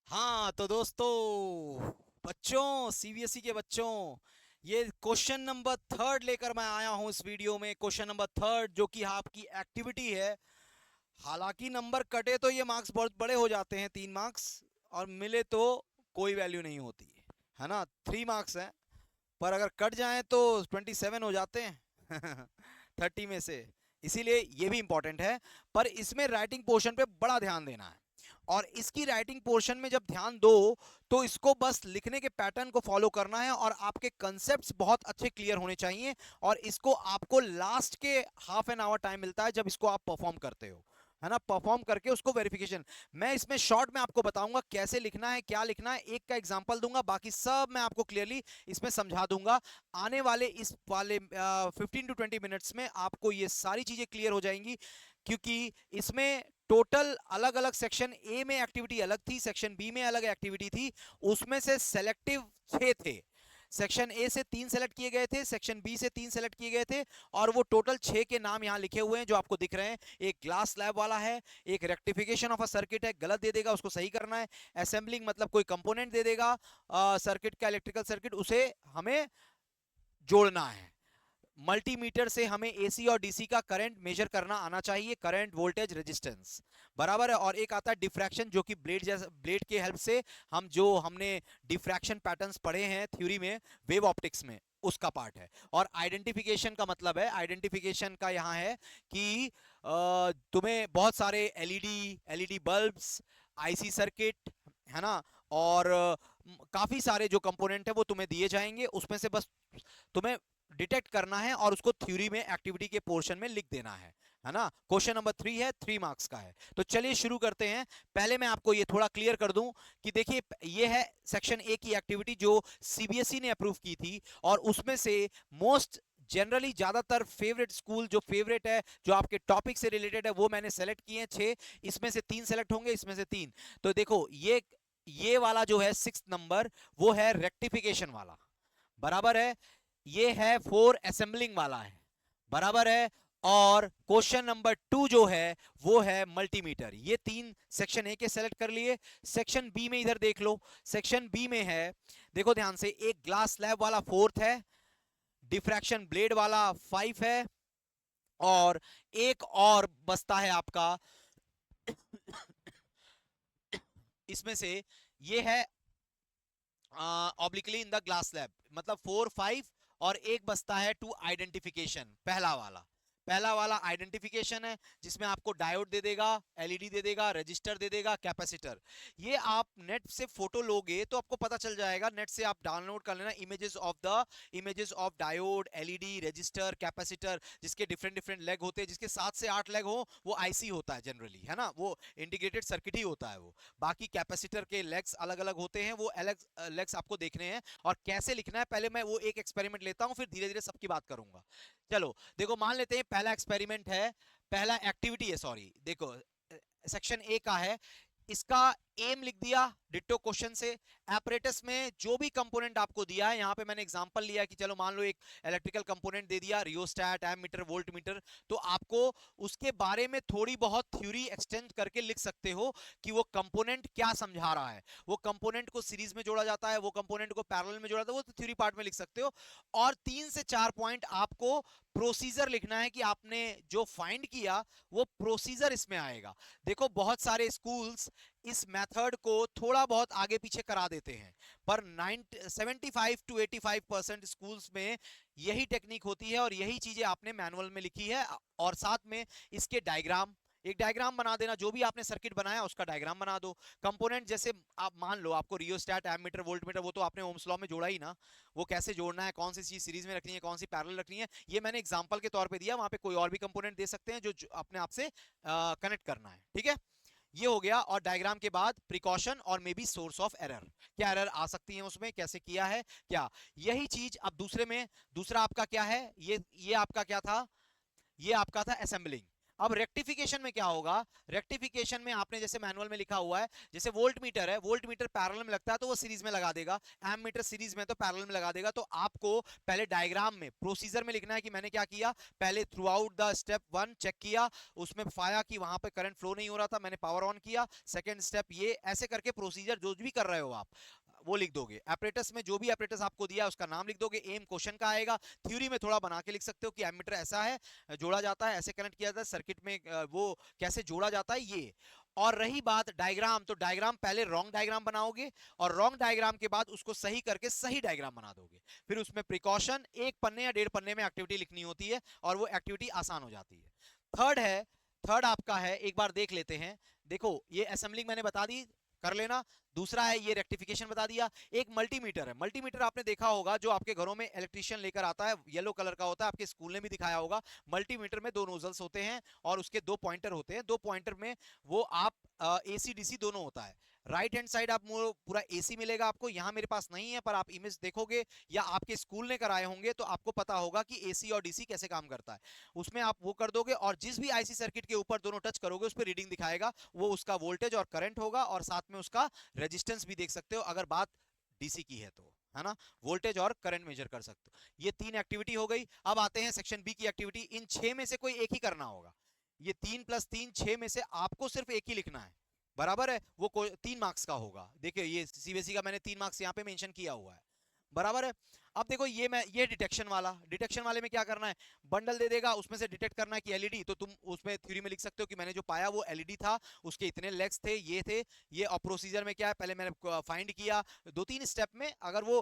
हाँ तो दोस्तों, बच्चों, सीबीएसई के बच्चों, ये क्वेश्चन नंबर थर्ड लेकर मैं आया हूं इस वीडियो में। क्वेश्चन नंबर थर्ड जो कि आपकी एक्टिविटी है। हालांकि नंबर कटे तो ये मार्क्स बहुत बड़े हो जाते हैं, 3 मार्क्स, और मिले तो कोई वैल्यू नहीं होती है ना। 3 मार्क्स है, पर अगर कट जाए तो 27 हो जाते हैं 30 में से। इसीलिए ये भी इंपॉर्टेंट है, पर इसमें राइटिंग पोर्शन पे बड़ा ध्यान देना है। और इसकी राइटिंग पोर्शन में जब ध्यान दो तो इसको बस लिखने के पैटर्न को फॉलो करना है और आपके कंसेप्ट्स बहुत अच्छे क्लियर होने चाहिए। और इसको आपको लास्ट के हाफ एन आवर टाइम मिलता है जब इसको आप परफॉर्म करते हो, है ना। परफॉर्म करके उसको वेरिफिकेशन, मैं इसमें शॉर्ट में आपको बताऊंगा कैसे लिखना है, क्या लिखना है, एक का एग्जांपल दूंगा, बाकी सब मैं आपको क्लियरली इसमें समझा दूंगा। आने वाले इस वाले 15 to 20 मिनट्स में आपको ये सारी चीजें क्लियर हो जाएंगी, क्योंकि इसमें टोटल अलग अलग सेक्शन ए में एक्टिविटी अलग थी, सेक्शन बी में अलग एक्टिविटी थी। उसमें से सेलेक्टिव 6 थे। सेक्शन ए से 3 सेलेक्ट किए गए थे, सेक्शन बी से 3 सेलेक्ट किए गए थे, और वो टोटल 6 के नाम यहां लिखे हुए हैं जो आपको दिख रहे हैं। एक ग्लास स्लैब वाला है, एक रेक्टिफिकेशन ऑफ अ सर्किट है, गलत दे देगा उसको सही करना है। असेंबलिंग मतलब कोई कंपोनेंट दे देगा सर्किट का, इलेक्ट्रिकल सर्किट, उसे हमें जोड़ना है। मल्टीमीटर से हमें एसी और डीसी का करंट मेजर करना आना चाहिए, करंट, वोल्टेज, रेजिस्टेंस, बराबर है। और एक आता है डिफ्रैक्शन, जो कि ब्लेड जैसा, ब्लेड के हेल्प से हम जो हमने डिफ्रैक्शन पैटर्न्स पढ़े हैं थ्योरी में, वेव ऑप्टिक्स में, उसका पार्ट है। और आइडेंटिफिकेशन का मतलब है, आइडेंटिफिकेशन का यहाँ है कि तुम्हें बहुत सारे एलईडी बल्ब्स, आईसी सर्किट, है ना, और काफी सारे जो कंपोनेंट है वो तुम्हें दिए जाएंगे, उसमें से बस तुम्हें डिटेक्ट करना है और उसको थ्योरी में एक्टिविटी के पोर्शन में लिख देना है ना। क्वेश्चन नंबर 3 है, 3 मार्क्स का है। तो चलिए शुरू करते हैं। पहले मैं आपको ये थोड़ा क्लियर कर दूं कि देखिए, ये है सेक्शन ए की एक्टिविटी जो सीबीएसई ने अप्रूव की थी, और उसमें से मोस्ट जनरली ज्यादातर फेवरेट स्कूल जो फेवरेट है, जो आपके टॉपिक से रिलेटेड है, वो मैंने सेलेक्ट किए हैं 6। इसमें से 3 सेलेक्ट होंगे, इसमें से 3। तो देखो, ये वाला जो है 6 नंबर, वो है रेक्टिफिकेशन वाला, बराबर है। ये है 4 असेंबलिंग वाला है, बराबर है। और क्वेश्चन नंबर 2 जो है वो है मल्टीमीटर। ये 3 सेक्शन ए के सेलेक्ट कर लिए। सेक्शन बी में इधर देख लो, सेक्शन बी में है, देखो ध्यान से, एक ग्लास स्लैब वाला 4th है, डिफ्रैक्शन ब्लेड वाला 5 है, और एक और बचता है आपका इसमें से, ये है obliquely in the glass slab, मतलब 4, 5, और एक बचता है टू आइडेंटिफिकेशन, पहला वाला आइडेंटिफिकेशन है, जिसमें आपको डायोड दे देगा, एलईडी दे देगा, रजिस्टर दे देगा, कैपेसिटर। ये आप नेट से फोटो लोगे तो आपको पता चल जाएगा, नेट से आप डाउनलोड कर लेना images of diode, LED, register, capacitor, जिसके डिफरेंट डिफरेंट लेग होते हैं, जिसके 7 से 8 लेग हो वो आईसी होता है जनरली, है ना, वो इंटीग्रेटेड सर्किट ही होता है वो। बाकी कैपेसिटर के लेग्स अलग अलग होते हैं, वो अलग लेग्स आपको देखने हैं। और कैसे लिखना है, पहले मैं वो एक एक्सपेरिमेंट लेता हूं, फिर धीरे धीरे सबकी बात करूंगा। चलो देखो, मान लेते हैं पहला एक्सपेरिमेंट है, पहला एक्टिविटी है, सॉरी, देखो सेक्शन ए का है। इसका एम लिख दिया डिट्टो क्वेश्चन से। एपरेटस में जो भी कंपोनेंट आपको दिया है, यहां पे मैंने एग्जांपल लिया कि चलो मान लो एक इलेक्ट्रिकल कंपोनेंट दे दिया, rheostat, ammeter, voltmeter, तो आपको उसके बारे में थोड़ी बहुत थ्योरी एक्सटेंड करके लिख सकते हो कि वो कंपोनेंट क्या समझा रहा है। वो कंपोनेंट को सीरीज में जोड़ा जाता है, वो कंपोनेंट को पैरेलल में जोड़ा जाता है, वो तो थ्योरी पार्ट में लिख सकते हो। और 3 से 4 पॉइंट आपको प्रोसीजर लिखना है कि आपने जो फाइंड किया वो प्रोसीजर इसमें आएगा। देखो, बहुत सारे स्कूल्स इस मेथड को थोड़ा बहुत आगे पीछे करा देते हैं, पर 75 to 85% स्कूल्स में यही टेक्निक होती है, और यही चीजें आपने मैनुअल में लिखी है। और साथ में इसके डायग्राम, एक डायग्राम बना देना, जो भी आपने सर्किट बनाया उसका डायग्राम बना दो। कंपोनेंट जैसे आप मान लो, आपको रियोस्टैट, एमीटर, वोल्टमीटर, वो तो आपने ओम्स लॉ में जोड़ा ही ना, वो कैसे जोड़ना है, कौन सी चीज सीरीज में रखनी है, कौन सी पैरेलल रखनी है, ये मैंने एग्जांपल के तौर पे दिया। वहां पे कोई और भी कंपोनेंट दे सकते हैं जो अपने आप से कनेक्ट करना है, ठीक है। ये हो गया। और डायग्राम के बाद प्रिकॉशन और may be source of error, क्या एरर आ सकती है उसमें, कैसे किया है क्या, यही चीज अब दूसरे में। दूसरा आपका क्या है, ये आपका क्या था, ये आपका था असेंबलिंग। अब रेक्टिफिकेशन में क्या होगा, रेक्टिफिकेशन में आपने जैसे मैनुअल में लिखा हुआ है, जैसे वोल्ट मीटर है, वोल्ट मीटर पैरेलल में लगता है तो वो सीरीज में लगा देगा, एम मीटर सीरीज में तो पैरेलल में लगा देगा। तो आपको पहले डायग्राम में प्रोसीजर में लिखना है कि मैंने क्या किया, पहले throughout the step 1 check किया, उसमें पाया कि वहां पे करंट फ्लो नहीं हो रहा था, मैंने पावर ऑन किया। सेकंड स्टेप ये, ऐसे करके प्रोसीजर जो भी कर रहे हो आप वो लिख दोगे। एपरेटस में जो भी एपरेटस आपको दिया है उसका नाम लिख दोगे, एम क्वेश्चन का आएगा। थ्योरी में थोड़ा बना के लिख सकते हो कि एमीटर ऐसा है, जोड़ा जाता है, ऐसे कनेक्ट किया जाता है सर्किट में, वो कैसे जोड़ा जाता है ये। और रही बात डायग्राम, तो डायग्राम पहले रॉन्ग डायग्राम बनाओगे और रॉन्ग डायग्राम के बाद उसको सही करके सही डायग्राम बना दोगे। फिर उसमें प्रिकॉशन, एक पन्ने या 1.5 पन्ने में एक्टिविटी लिखनी होती है और वो एक्टिविटी आसान हो जाती है। थर्ड है, थर्ड आपका है, एक बार देख लेते हैं। देखो ये असेंबलिंग मैंने बता दी, कर लेना। दूसरा है ये रेक्टिफिकेशन बता दिया। एक मल्टीमीटर है, मल्टीमीटर आपने देखा होगा जो आपके घरों में इलेक्ट्रिशियन लेकर आता है, येलो कलर का होता है, आपके स्कूल ने भी दिखाया होगा। मल्टीमीटर में 2 नोजल्स होते हैं और उसके 2 पॉइंटर होते हैं। 2 पॉइंटर में वो आप एसी डीसी दोनों होता है। राइट हैंड साइड आप पूरा एसी मिलेगा आपको, यहां मेरे पास नहीं है पर आप इमेज देखोगे या आपके स्कूल ने कराए होंगे तो आपको पता होगा कि एसी और डीसी कैसे काम करता है। उसमें आप वो कर दोगे और जिस भी आईसी सर्किट के ऊपर दोनों टच करोगे उस पर रीडिंग दिखाएगा, वो उसका वोल्टेज और करंट होगा और साथ में उसका रेजिस्टेंस भी देख सकते हो अगर बात डीसी की है तो, है ना, वोल्टेज और करंट मेजर कर सकते हो। ये 3 एक्टिविटी हो गई। अब आते हैं सेक्शन बी की एक्टिविटी। इन 6 में से कोई एक ही करना होगा। ये 3 + 3 6 में से आपको सिर्फ एक ही लिखना है, बराबर है। वो 3 मार्क्स का होगा। देखिए ये सीबीएसई का मैंने 3 मार्क्स यहाँ पे मेंशन किया हुआ है, बराबर है। अब देखो ये डिटेक्शन वाला, डिटेक्शन वाले में क्या करना है, बंडल दे देगा, उसमें से डिटेक्ट करना है कि एलईडी, तो तुम उसमें थ्योरी में लिख सकते हो कि मैंने जो पाया वो एलईडी था, उसके इतने लेग्स थे, ये थे ये। और प्रोसीजर में क्या है, पहले मैंने फाइंड किया 2-3 स्टेप में। अगर वो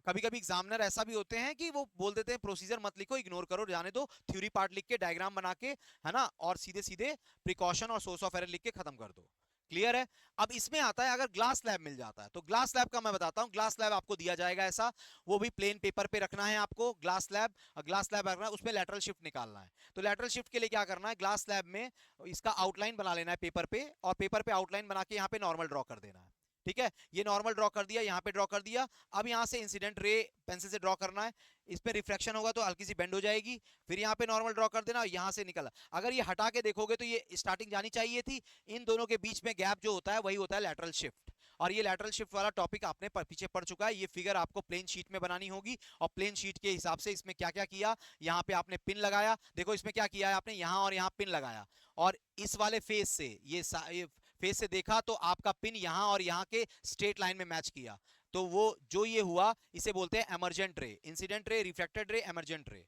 कभी कभी एग्जामिनर ऐसा भी होते हैं कि वो बोल देते हैं प्रोसीजर मत लिखो, इग्नोर करो, जाने दो, थ्योरी पार्ट लिख के डायग्राम बना के, है ना, और सीधे सीधे प्रिकॉशन और सोर्स ऑफ एरर लिख के खत्म कर दो। क्लियर है। अब इसमें आता है अगर ग्लास स्लैब मिल जाता है, तो ग्लास स्लैब का मैं बताता हूं। ग्लास स्लैब आपको दिया जाएगा ऐसा, वो भी प्लेन पेपर पे रखना है आपको। ग्लास स्लैब, ग्लास स्लैब रखना है, उसमें लैटरल शिफ्ट निकालना है। तो लैटरल शिफ्ट के लिए क्या करना है, ग्लास स्लैब में इसका आउटलाइन बना लेना है पेपर पे, और पेपर पे आउटलाइन बना के यहाँ पे नॉर्मल ड्रॉ कर देना है। ठीक है, ये नॉर्मल ड्रॉ कर दिया, यहाँ पे ड्रॉ कर दिया। अब यहाँ से इंसिडेंट रे पेंसिल से ड्रॉ करना है, इस पे रिफ्लेक्शन होगा तो हल्की सी बेंड हो जाएगी। फिर यहाँ पे नॉर्मल ड्रॉ कर देना और यहाँ से निकला। अगर ये हटा के देखोगे तो ये स्टार्टिंग जानी चाहिए थी। इन दोनों के बीच में गैप जो होता है वही होता है लैटरल शिफ्ट। और ये लैटरल शिफ्ट वाला टॉपिक आपने पीछे पढ़ चुका है। ये फिगर आपको प्लेन शीट में बनानी होगी और प्लेन शीट के हिसाब से इसमें क्या क्या किया, यहाँ पे आपने पिन लगाया। देखो इसमें क्या किया है आपने, यहाँ और यहाँ पिन लगाया, और इस वाले फेस से ये फेस से देखा तो आपका पिन यहाँ और यहाँ के स्ट्रेट लाइन में मैच किया। तो वो जो ये हुआ इसे बोलते हैं एमर्जेंट रे, incident ray, reflected ray, emergent रे।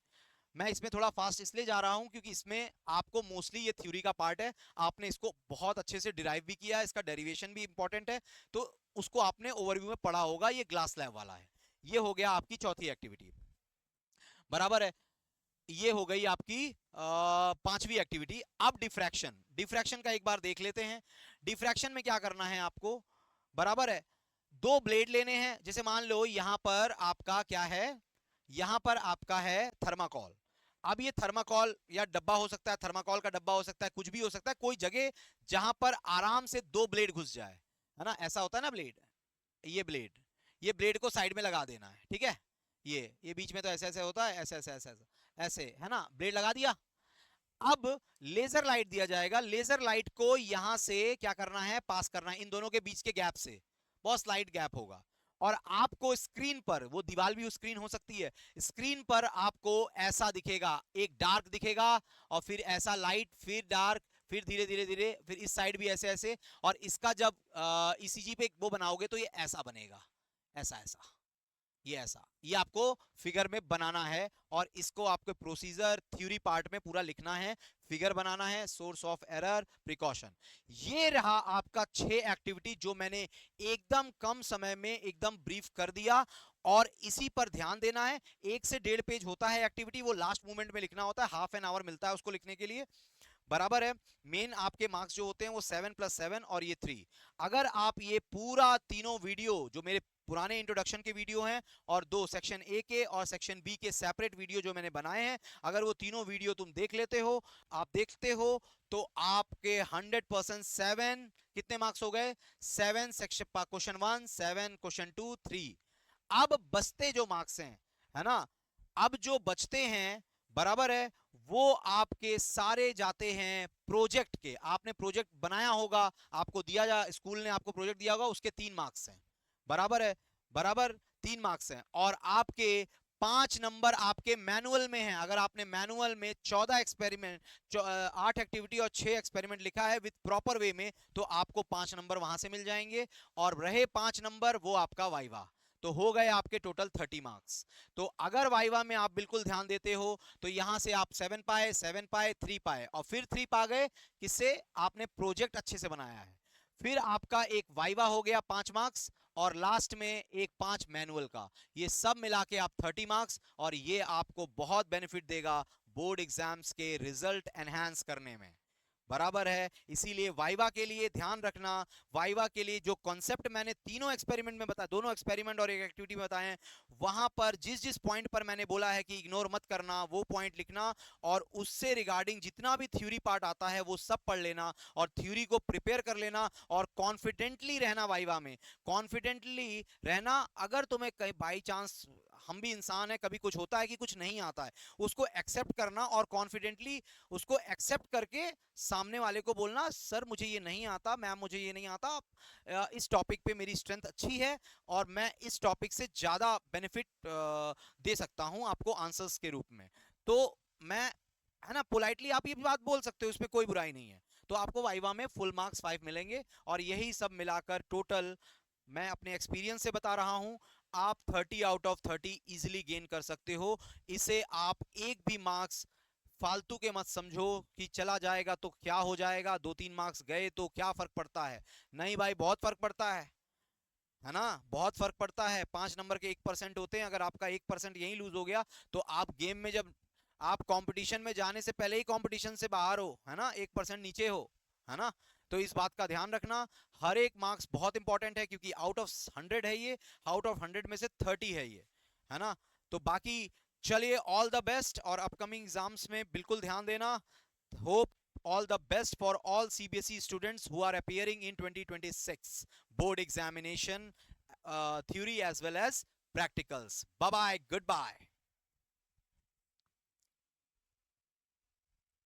मैं इसमें थोड़ा फास्ट इसलिए जा रहा हूं क्योंकि इसमें आपको मोस्टली ये थ्योरी का पार्ट है, आपने इसको बहुत अच्छे से डिराइव भी किया है, इसका डेरिवेशन भी इंपॉर्टेंट है, तो उसको आपने ओवरव्यू में पढ़ा होगा। ये ग्लास स्लैब वाला है। ये हो गया आपकी चौथी एक्टिविटी, बराबर है। ये हो गई आपकी पांचवी एक्टिविटी। अब डिफ्रैक्शन, डिफ्रैक्शन का एक बार देख लेते हैं। डिफ्रैक्शन में क्या करना है आपको, बराबर है, 2 ब्लेड लेने हैं। जैसे मान लो यहां पर आपका क्या है, यहां पर आपका है थर्माकोल। अब ये थर्माकोल या डब्बा हो सकता है, थर्माकोल का डब्बा हो सकता है, कुछ भी हो सकता है, कोई जगह जहां पर आराम से 2 ब्लेड घुस जाए, है ना, ऐसा होता है ना ब्लेड, ये ब्लेड, ये ब्लेड को साइड में लगा देना है। ठीक है, ये बीच में तो ऐसे ऐसे होता है, ऐसे ऐसे ऐसे ऐसे ऐसे, है ना, ब्लेड लगा दिया। अब लेजर लाइट दिया जाएगा, लेजर लाइट को यहां से क्या करना है, पास करना है इन दोनों के बीच के गैप से, बहुत स्लाइट गैप होगा। और आपको स्क्रीन पर, वो दीवार भी स्क्रीन हो सकती है, स्क्रीन पर आपको ऐसा दिखेगा, एक डार्क दिखेगा और फिर ऐसा लाइट, फिर डार्क, फिर धीरे धीरे धीरे, फिर इस साइड भी ऐसे ऐसे। और इसका जब ईसीजी पे वो बनाओगे तो ये ऐसा बनेगा, ऐसा ऐसा, ये ऐसा, ये आपको फिगर में बनाना है और इसको आपके प्रोसीजर थ्योरी पार्ट में पूरा लिखना है, फिगर बनाना है, सोर्स ऑफ एरर, प्रिकॉशन। ये रहा आपका 6 एक्टिविटी जो मैंने एकदम कम समय में एकदम ब्रीफ कर दिया। और इसी पर ध्यान देना है। 1 से 1.5 पेज होता है एक्टिविटी, वो लास्ट मोमेंट में लिखना होता है, हाफ एन आवर मिलता है उसको लिखने के लिए, बराबर है। मेन आपके मार्क्स जो होते हैं वो 7 + 7 और ये 3। अगर आप ये पूरा तीनों वीडियो जो मेरे पुराने इंट्रोडक्शन के वीडियो हैं और 2 सेक्शन ए के और सेक्शन बी के सेपरेट वीडियो जो मैंने बनाए हैं, अगर वो तीनों वीडियो तुम देख लेते हो, आप देखते हो, तो आपके 100% 7 कितने मार्क्स हो गए, 7 सेक्शन क्वेश्चन 1, 7 क्वेश्चन 2, 3। अब बचते जो मार्क्स हैं, है ना, अब जो बचते हैं, बराबर है, वो आपके सारे जाते हैं प्रोजेक्ट के। आपने प्रोजेक्ट बनाया होगा, आपको दिया जा स्कूल ने आपको प्रोजेक्ट दिया होगा, उसके 3 मार्क्स हैं। बराबर है, बराबर 3 मार्क्स हैं। और आपके 5 नंबर आपके मैनुअल में हैं। अगर आपने मैनुअल में 14 एक्सपेरिमेंट 8 एक्टिविटी और 6 एक्सपेरिमेंट लिखा है विद प्रॉपर वे में, तो आपको 5 नंबर वहां से मिल जाएंगे। और रहे 5 नंबर, वो आपका वाइवा। तो हो गए आपके टोटल 30 मार्क्स। तो अगर वाइवा में आप बिल्कुल ध्यान देते हो तो यहां से आप 7 पाए, 7 पाए, 3 पाए, और फिर 3 पा गए किससे? आपने प्रोजेक्ट अच्छे से बनाया है। फिर आपका एक वाइवा हो गया 5 मार्क्स, और लास्ट में एक 5 मैनुअल का। ये सब मिला के आप 30 मार्क्स, और ये आपको बहुत बेनिफिट देगा बोर्ड एग्जाम्स के रिजल्ट एनहांस करने में। बराबर है। इसीलिए वाइवा के लिए ध्यान रखना, वाइवा के लिए जो कॉन्सेप्ट मैंने तीनों एक्सपेरिमेंट में बताया, दोनों एक्सपेरिमेंट और एक एक्टिविटी में बताए हैं, वहां पर जिस जिस पॉइंट पर मैंने बोला है कि इग्नोर मत करना, वो पॉइंट लिखना, और उससे रिगार्डिंग जितना भी थ्योरी पार्ट आता है वो सब पढ़ लेना, और थ्योरी को प्रिपेयर कर लेना, और कॉन्फिडेंटली रहना वाइवा में। कॉन्फिडेंटली रहना। अगर तुम्हें कहीं बाई चांस, हम भी इंसान है, कभी कुछ होता है कि कुछ नहीं आता है, उसको एक्सेप्ट करना, और कॉन्फिडेंटली उसको एक्सेप्ट करके सामने वाले को बोलना, सर मुझे ये नहीं आता, मैम मुझे ये नहीं आता, इस टॉपिक पे मेरी स्ट्रेंथ अच्छी है, और मैं इस टॉपिक से ज्यादा बेनिफिट दे सकता हूं आपको आंसर्स के रूप में। तो मैं, है ना, पोलाइटली आप ये भी बात बोल सकते हो, इसमें कोई बुराई नहीं है। तो आपको वाइवा में फुल मार्क्स 5 मिलेंगे। और यही सब मिलाकर टोटल, मैं अपने एक्सपीरियंस से बता रहा हूं, आप 30 आउट ऑफ 30 इजिली गेन कर सकते हो। इसे आप एक भी मार्क्स फालतू के मत समझो कि चला जाएगा तो क्या हो जाएगा, 2-3 मार्क्स गए तो क्या फर्क पड़ता है। नहीं भाई, बहुत फर्क पड़ता है ना, बहुत फर्क पड़ता है। 5 नंबर के 1% होते हैं। अगर आपका 1% यही लूज हो गया, तो आप गेम में, जब आप कंपटीशन में जाने से पहले ही कंपटीशन से बाहर हो, है ना, 1% नीचे हो, है ना। तो इस बात का ध्यान रखना, हर एक मार्क्स बहुत इंपॉर्टेंट है, क्योंकि आउट ऑफ 100 है ये, आउट ऑफ 100 में से 30 है ये, है ना। तो बाकी चलिए, ऑल द बेस्ट, और अपकमिंग एग्जाम्स में बिल्कुल ध्यान देना। Hope all the best for all CBSE students who are appearing in 2026 board examination, theory as well as practicals. Bye bye, goodbye.